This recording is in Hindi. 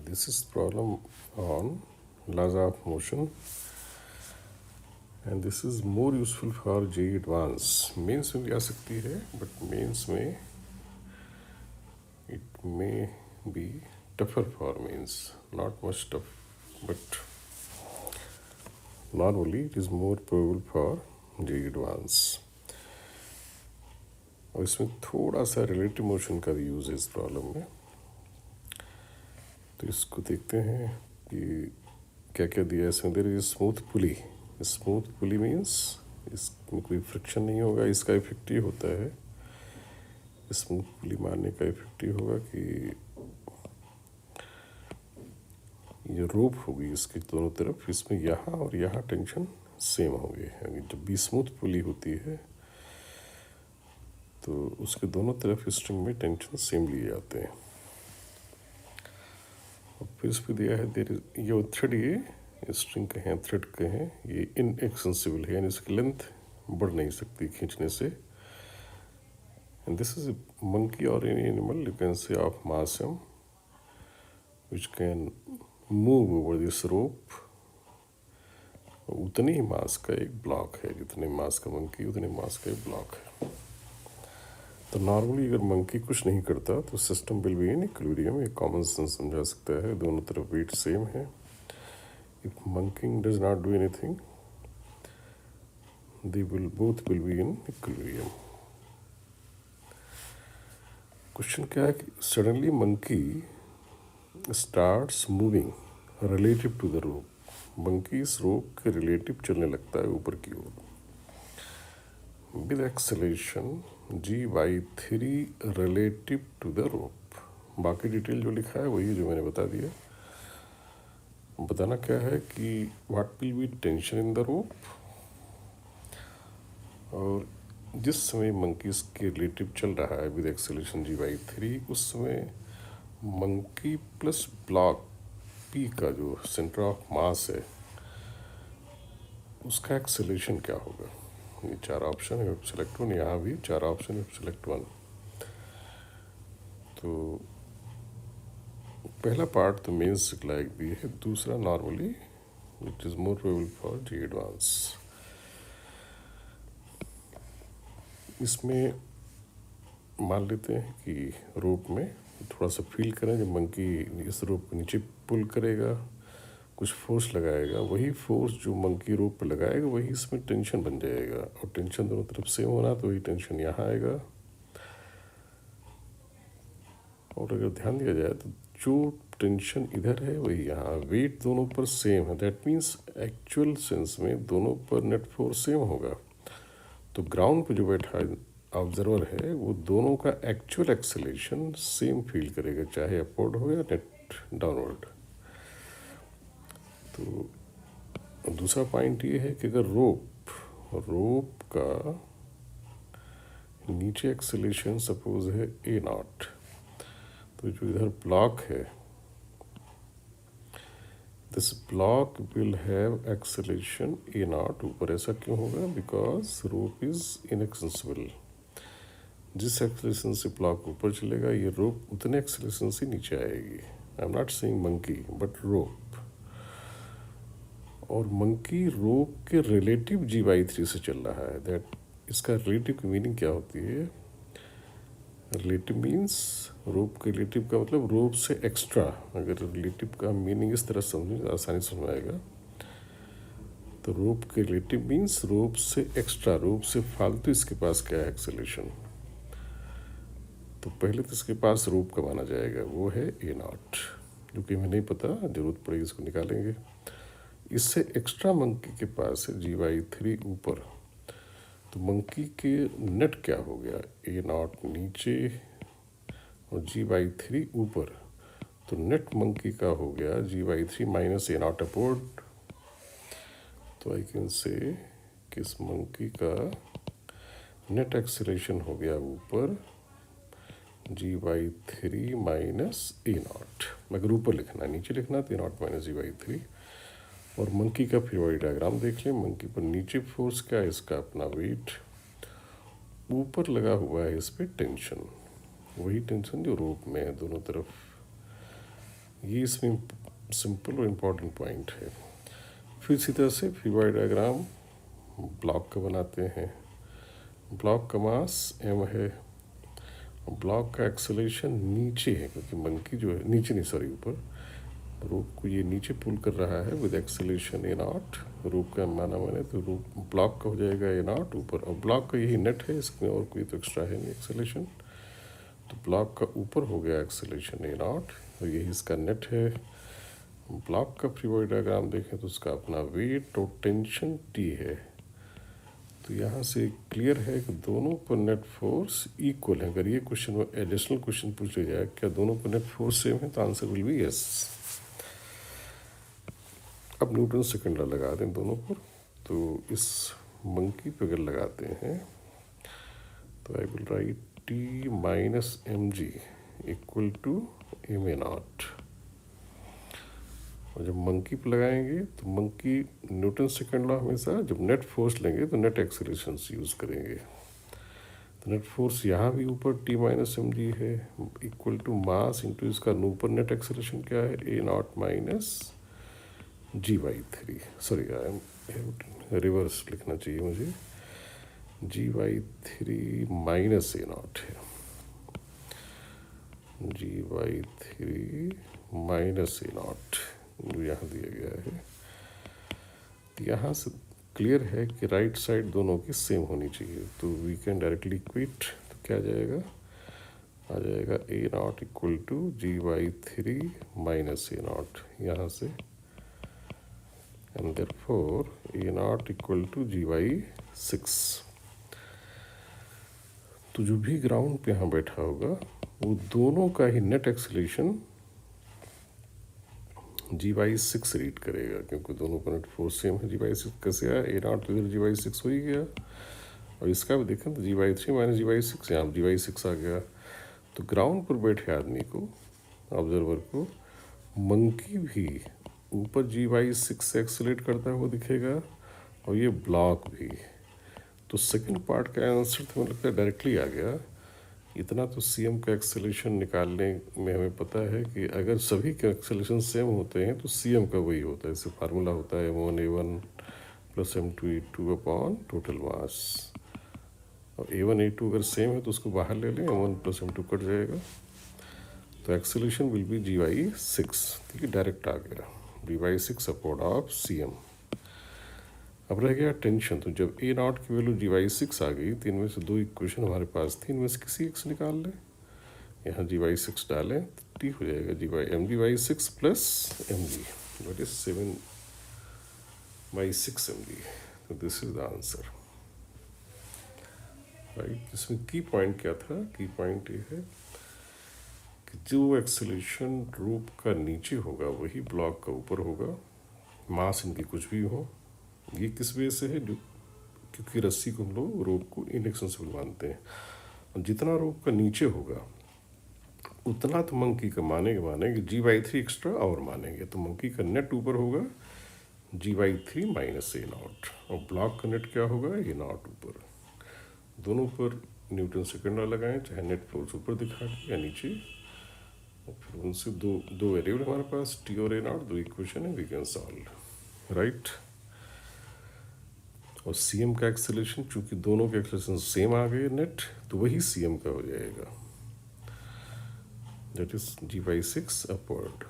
This is problem on laws of motion, and this is more useful for JEE Advance. Mains में भी आ सकती है, but मेंस में it may be tougher for means, not much tough, but normally it is more probable for JEE Advance. और इसमें थोड़ा सा रिलेटिव मोशन का भी यूज है इस प्रॉब्लम में, तो इसको देखते हैं कि क्या क्या दिया है इसमें। There is smooth pulley. Smooth pulley means इसमें कोई फ्रिक्शन नहीं होगा। इसका इफेक्ट ये होता है, स्मूथ पुली मारने का इफेक्ट ये होगा कि ये रोप होगी इसके दोनों तरफ, इसमें यहाँ और यहाँ टेंशन सेम होंगे। यानी जब भी स्मूथ पुली होती है तो उसके दोनों तरफ स्ट्रिंग में टेंशन सेम लिए जाते हैं। और फिर इस पर दिया है ये थ्रेड, ये स्ट्रिंग कहें थ्रेड कहें, ये इनएक्सेंसिबल है, यानी इसकी लेंथ बढ़ नहीं सकती खींचने से। एंड दिस इज मंकी और any animal you can say of mass m which can move over this rope. उतनी ही मास का एक ब्लॉक है, जितने मास का मंकी उतने मास का एक ब्लॉक है। तो नॉर्मली अगर मंकी कुछ नहीं करता तो system will be in equilibrium. एक कॉमन सेंस समझा सकता है, दोनों तरफ वेट सेम है। If monkey does not do anything they both will be in equilibrium. क्वेश्चन क्या है कि suddenly monkey starts moving relative to the rope. Monkey इस रोप के रिलेटिव चलने लगता है ऊपर की ओर with acceleration g/3 relative to the rope. बाकी डिटेल जो लिखा है वही जो मैंने बता दिया। बताना क्या है कि what will be tension in the rope, और जिस समय मंकी के रिलेटिव चल रहा है विद एक्सेलेरेशन g/3, उस समय मंकी प्लस ब्लॉक पी का जो सेंटर ऑफ मास है उसका एक्सेलेरेशन क्या होगा। ये चार ऑप्शन है, सिलेक्ट वन। यहाँ भी चार ऑप्शन है, सिलेक्ट वन। तो पहला पार्ट तो मेंस लायक भी है, दूसरा normally which is more probable for JEE advance. इसमें मान लेते हैं कि रोप में थोड़ा सा फील करें, जब मंकी इस रोप को नीचे पुल करेगा, कुछ फोर्स लगाएगा, वही फोर्स जो मंकी रोप पे लगाएगा वही इसमें टेंशन बन जाएगा। और टेंशन दोनों तरफ सेम होना तो वही टेंशन यहाँ आएगा। और अगर ध्यान दिया जाए तो जो टेंशन इधर है वही यहाँ, वेट दोनों पर सेम है। दैट मीन्स एक्चुअल सेंस में दोनों पर नेट फोर्स सेम होगा। तो ग्राउंड पे जो बैठा ऑब्जर्वर है वो दोनों का एक्चुअल एक्सेलेरेशन सेम फील करेगा, चाहे अपवर्ड हो या नेट डाउनवर्ड। तो दूसरा पॉइंट ये है कि अगर रोप का नीचे एक्सेलेरेशन सपोज है a0, तो जो इधर ब्लॉक है this block will have acceleration a0 ऊपर। ऐसा क्यों होगा? Because rope is inextensible. जिस एक्सेलेरेशन से ब्लॉक ऊपर चलेगा ये रोप उतने एक्सेलेरेशन से नीचे आएगी। I am not saying monkey but rope. और मंकी रोप के रिलेटिव g/3 से चल रहा है। दैट इसका रिलेटिव की मीनिंग क्या होती है? रिलेटिव मीन्स रोप के रिलेटिव का मतलब रोप से एक्स्ट्रा। अगर रिलेटिव का मीनिंग इस तरह समझ आसानी समझ में आएगा तो रोप के रिलेटिव मीन्स रोप से एक्स्ट्रा, रोप से फालतू इसके पास क्या है एक्सेलेरेशन। तो पहले तो इसके पास रोप का माना जाएगा, वो है a0, जो कि हमें नहीं पता, जरूरत पड़ेगी इसको निकालेंगे। इससे एक्स्ट्रा मंकी के पास है g/3 ऊपर। तो मंकी के नेट क्या हो गया? a0 नीचे और g/3 ऊपर। तो नेट मंकी का हो गया g/3 माइनस a0 अपवर्ड। तो आई कैन से कि इस मंकी का नेट एक्सेलेरेशन हो गया ऊपर g/3 माइनस a0। अगर ऊपर लिखना, नीचे लिखना तो a0 माइनस g/3। और मंकी का फिर वही डायग्राम देख लें। मंकी पर नीचे फोर्स क्या है? इसका अपना वेट। ऊपर लगा हुआ है इस पर टेंशन, वही टेंशन जो रोप में है, दोनों तरफ ये इसमें सिंपल और इम्पोर्टेंट पॉइंट है। फिर इसी तरह से फ्रीबॉडी डायग्राम ब्लॉक का बनाते हैं। ब्लॉक का मास m है, ब्लॉक का एक्सेलरेशन नीचे है क्योंकि मंकी जो है नीचे नहीं सॉरी ऊपर, रोप को ये नीचे पुल कर रहा है विद एक्सेलरेशन ए नॉट। रोप का माना मैंने तो रोप ब्लॉक का हो जाएगा ए नॉट ऊपर, और ब्लॉक का यही नेट है, इसमें और कोई तो एक्स्ट्रा है नहीं एक्सेलरेशन। तो ब्लॉक का ऊपर हो गया एक्सेलरेशन ए नॉट और यही इसका नेट है। ब्लॉक का फ्री बॉडी डायग्राम देखें तो उसका अपना वेट और टेंशन टी है। तो यहाँ से क्लियर है कि दोनों पर नेट फोर्स इक्वल है। अगर ये क्वेश्चन एडिशनल क्वेश्चन पूछ लिया जाए क्या दोनों पर नेट फोर्स सेम है, तो आंसर विल बी यस। अब न्यूटन सेकेंड लॉ लगा दें दोनों पर। तो इस मंकी पे अगर लगाते हैं तो I will write T minus m g equal to m a not. और जब मंकी पे लगाएंगे तो मंकी न्यूटन सेकेंड लॉ हमेशा जब नेट फोर्स लेंगे तो नेट एक्सेलरेशन यूज़ करेंगे। तो नेट फोर्स यहाँ भी ऊपर टी माइनस एम जी है इक्वल टू मास इंटू इसका ऊपर नेट एक्सेलरेशन क्या है a naught minus g by three. Sorry reverse लिखना चाहिए मुझे, g by three minus a naught है, g by three minus a naught जो यहाँ दिया गया है। यहाँ से क्लियर है कि राइट साइड दोनों की सेम होनी चाहिए, तो वी कैन डायरेक्टली इक्वेट। तो क्या आ जाएगा, आ जाएगा a naught equal to g by three minus a naught यहाँ से, and therefore a naught equal to g by 6। तो जो भी ग्राउंड पे यहाँ बैठा होगा वो दोनों का ही net acceleration g by 6 read करेगा, क्योंकि दोनों का नेट फोर्स सेम है। जी बाई 6 कैसे आया, ए नॉट इधर जी बाई 6 हो ही गया, और इसका भी देखें तो जी बाई 3 माइनस जी बाई 6, यहाँ जी बाई 6 आ गया। तो ग्राउंड पर बैठे आदमी को, ऑब्जर्वर को, मंकी भी ऊपर जी बाई 6 से एक्सेलरेट करता हुआ दिखेगा और ये ब्लॉक भी। तो सेकंड पार्ट का आंसर तो मुझे लगता है डायरेक्टली आ गया। इतना तो सीएम का एक्सेलरेशन निकालने में हमें पता है कि अगर सभी के एक्सेलरेशन सेम होते हैं तो सीएम का वही होता है। इससे फार्मूला होता है M1A1 plus M2A2 upon total mass. और A1A2 अगर सेम है तो उसको बाहर ले लें, M1 प्लस M2 कट जाएगा, तो acceleration will be g by 6। ठीक है, डायरेक्ट आ गया g by 6 upon of CM। अब रह गया टेंशन। तो जब ए नॉट की वैल्यू जी बाई 6 आ गई तो इनमें से दो इक्वेशन हमारे पास थी, इनमें से किसी एक से निकाल लें। यहाँ जी बाई 6 डालें तो टी हो जाएगा g by 6 plus m g, that is 7 by 6 m g. तो this is the answer, right. इसमें की पॉइंट क्या था, की पॉइंट ये है कि जो एक्सेलरेशन रोप का नीचे होगा वही ब्लॉक का ऊपर होगा, मास इनकी कुछ भी हो। ये किस वजह से है, क्योंकि रस्सी को हम लोग रोप को इनएक्सेसिबल मानते हैं, और जितना रोप का नीचे होगा उतना तो मंकी का मानेंगे जी बाई 3 एक्स्ट्रा और मानेंगे। तो मंकी का नेट ऊपर होगा जी बाई 3 माइनस ए नॉट, और ब्लॉक का नेट क्या होगा ए नॉट ऊपर। दोनों पर न्यूटन सेकेंड लॉ लगाएं, चाहे नेट फोर्स ऊपर दिखा या नीचे, और फिर उनसे दो वेरिएबल हमारे पास टी और ए नॉट, दो इक्वेशन है, वी कैन सॉल्व, राइट। और सीएम का एक्सेलरेशन, चूंकि दोनों के एक्सेलरेशन सेम आ गए नेट, तो वही सीएम का हो जाएगा, that is g by 6 upward.